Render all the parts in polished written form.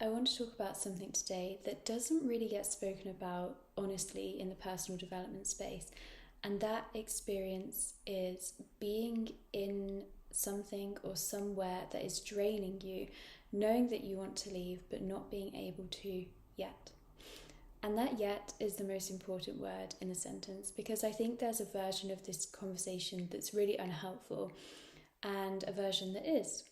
I want to talk about something today that doesn't really get spoken about honestly in the personal development space, and that experience is being in something or somewhere that is draining you, knowing that you want to leave but not being able to yet. And that yet is the most important word in the sentence, because I think there's a version of this conversation that's really unhelpful and a version that is.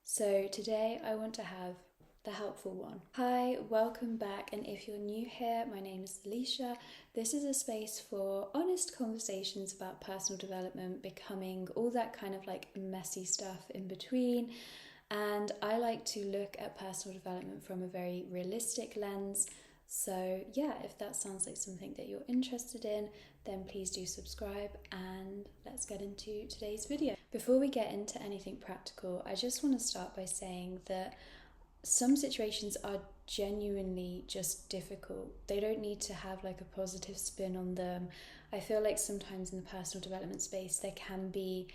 So today I want to have the helpful one. Hi, welcome back, and if you're new here, my name is Alicia. This is a space for honest conversations about personal development, becoming, all that kind of like messy stuff in between. And I like to look at personal development from a very realistic lens. So yeah, if that sounds like something that you're interested in, then please do subscribe, and let's get into today's video. Before we get into anything practical, I just want to start by saying that some situations are genuinely just difficult. They don't need to have like a positive spin on them. I feel like sometimes in the personal development space there can be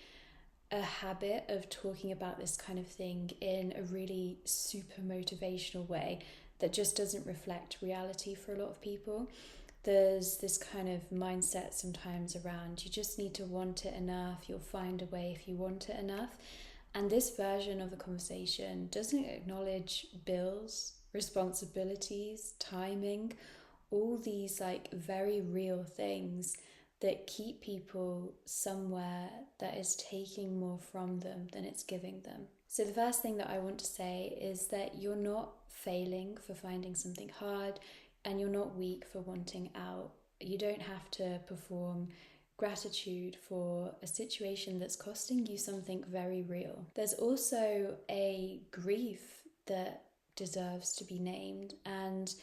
a habit of talking about this kind of thing in a really super motivational way that just doesn't reflect reality for a lot of people. There's this kind of mindset sometimes around you just need to want it enough, you'll find a way if you want it enough. And this version of the conversation doesn't acknowledge bills, responsibilities, timing, all these like very real things that keep people somewhere that is taking more from them than it's giving them. So the first thing that I want to say is that you're not failing for finding something hard, and you're not weak for wanting out. You don't have to perform gratitude for a situation that's costing you something very real. There's also a grief that deserves to be named, and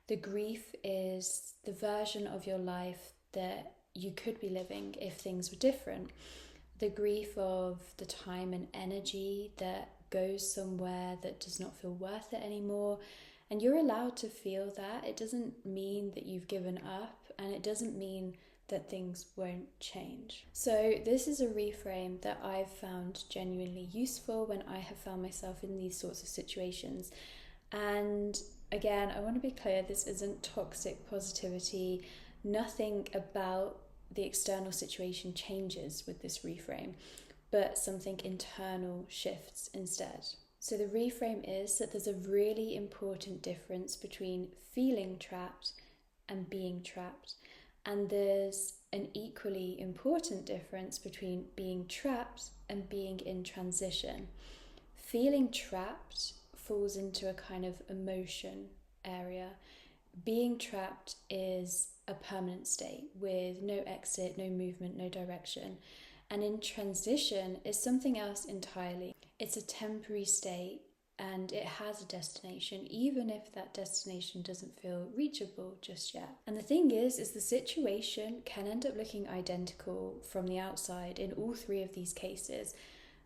the grief is the version of your life that you could be living if things were different. The grief of the time and energy that goes somewhere that does not feel worth it anymore. And you're allowed to feel that. It doesn't mean that you've given up, and it doesn't mean that things won't change. So this is a reframe that I've found genuinely useful when I have found myself in these sorts of situations. And again, I want to be clear, this isn't toxic positivity. Nothing about the external situation changes with this reframe, but something internal shifts instead. So the reframe is that there's a really important difference between feeling trapped and being trapped. And there's an equally important difference between being trapped and being in transition. Feeling trapped falls into a kind of emotion area. Being trapped is a permanent state with no exit, no movement, no direction. And in transition is something else entirely. It's a temporary state, and it has a destination, even if that destination doesn't feel reachable just yet. And the thing is the situation can end up looking identical from the outside in all three of these cases.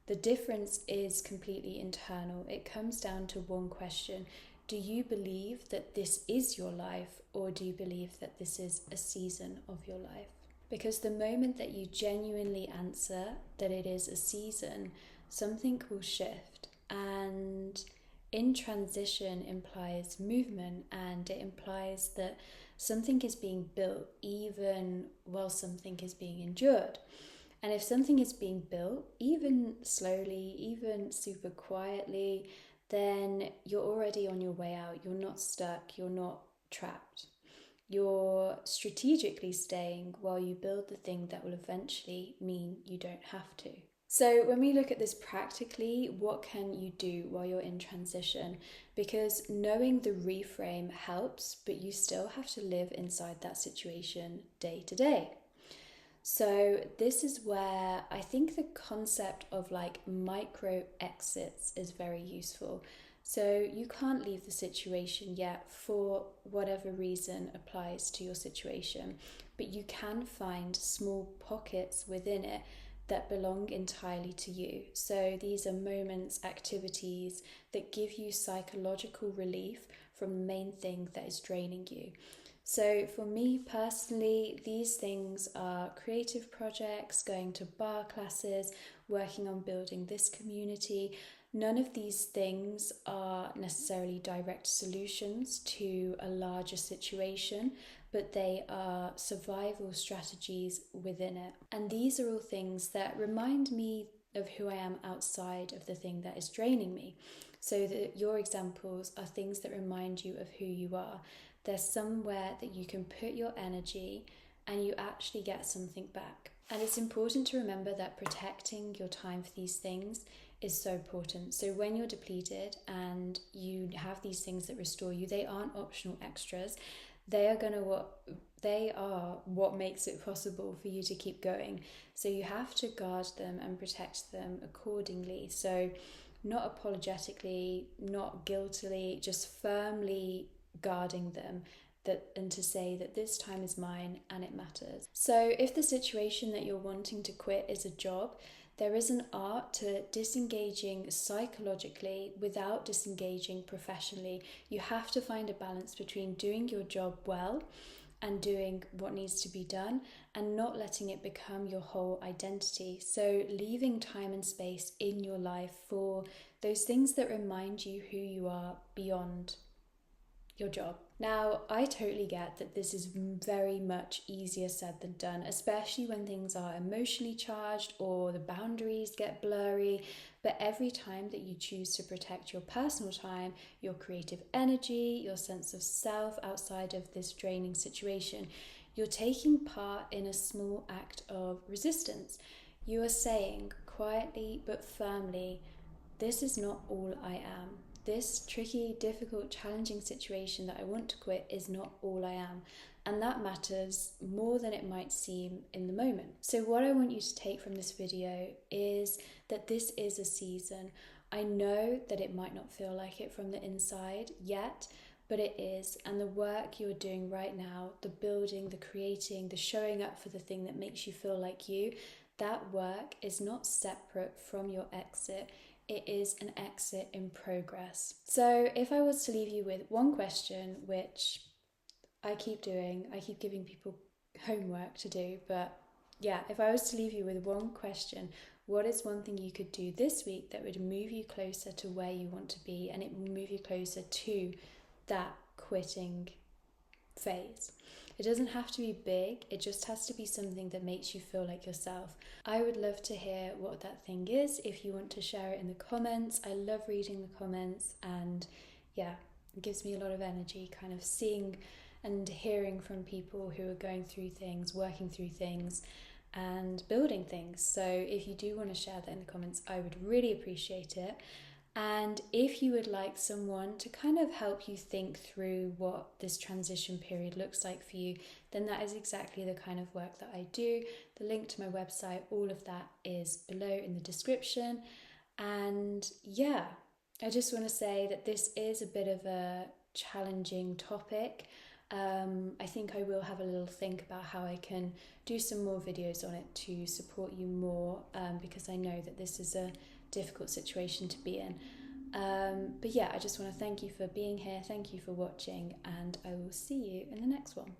The difference is completely internal. It comes down to one question. Do you believe that this is your life, or do you believe that this is a season of your life? Because the moment that you genuinely answer that it is a season, something will shift. And in transition implies movement, and it implies that something is being built even while something is being endured. And if something is being built, even slowly, even super quietly, then you're already on your way out. You're not stuck, you're not trapped. You're strategically staying while you build the thing that will eventually mean you don't have to. So when we look at this practically, what can you do while you're in transition? Because knowing the reframe helps, but you still have to live inside that situation day to day. So this is where I think the concept of like micro exits is very useful. So you can't leave the situation yet for whatever reason applies to your situation, but you can find small pockets within it that belong entirely to you. So these are moments, activities that give you psychological relief from the main thing that is draining you. So for me personally, these things are creative projects, going to bar classes, working on building this community. None of these things are necessarily direct solutions to a larger situation, but they are survival strategies within it. And these are all things that remind me of who I am outside of the thing that is draining me. So that your examples are things that remind you of who you are. There's somewhere that you can put your energy and you actually get something back. And it's important to remember that protecting your time for these things is so important. So when you're depleted and you have these things that restore you, they aren't optional extras. They are what makes it possible for you to keep going. So you have to guard them and protect them accordingly. So not apologetically, not guiltily, just firmly guarding them, and to say that this time is mine and it matters. So if the situation that you're wanting to quit is a job, there is an art to disengaging psychologically without disengaging professionally. You have to find a balance between doing your job well and doing what needs to be done and not letting it become your whole identity. So leaving time and space in your life for those things that remind you who you are beyond your job. Now, I totally get that this is very much easier said than done, especially when things are emotionally charged or the boundaries get blurry. But every time that you choose to protect your personal time, your creative energy, your sense of self outside of this draining situation, you're taking part in a small act of resistance. You are saying quietly but firmly, this is not all I am. This tricky, difficult, challenging situation that I want to quit is not all I am. And that matters more than it might seem in the moment. So what I want you to take from this video is that this is a season. I know that it might not feel like it from the inside yet, but it is. And the work you're doing right now, the building, the creating, the showing up for the thing that makes you feel like you, that work is not separate from your exit. It is an exit in progress. So if I was to leave you with one question, which I keep doing, I keep giving people homework to do, but yeah, if I was to leave you with one question, what is one thing you could do this week that would move you closer to where you want to be, and it will move you closer to that quitting phase? It doesn't have to be big, it just has to be something that makes you feel like yourself. I would love to hear what that thing is if you want to share it in the comments. I love reading the comments, and yeah, it gives me a lot of energy kind of seeing and hearing from people who are going through things, working through things and building things. So if you do want to share that in the comments, I would really appreciate it. And if you would like someone to kind of help you think through what this transition period looks like for you, then that is exactly the kind of work that I do. The link to my website, all of that is below in the description. And yeah, I just want to say that this is a bit of a challenging topic. I think I will have a little think about how I can do some more videos on it to support you more, because I know that this is a difficult situation to be in. But yeah, I just want to thank you for being here, thank you for watching, and I will see you in the next one.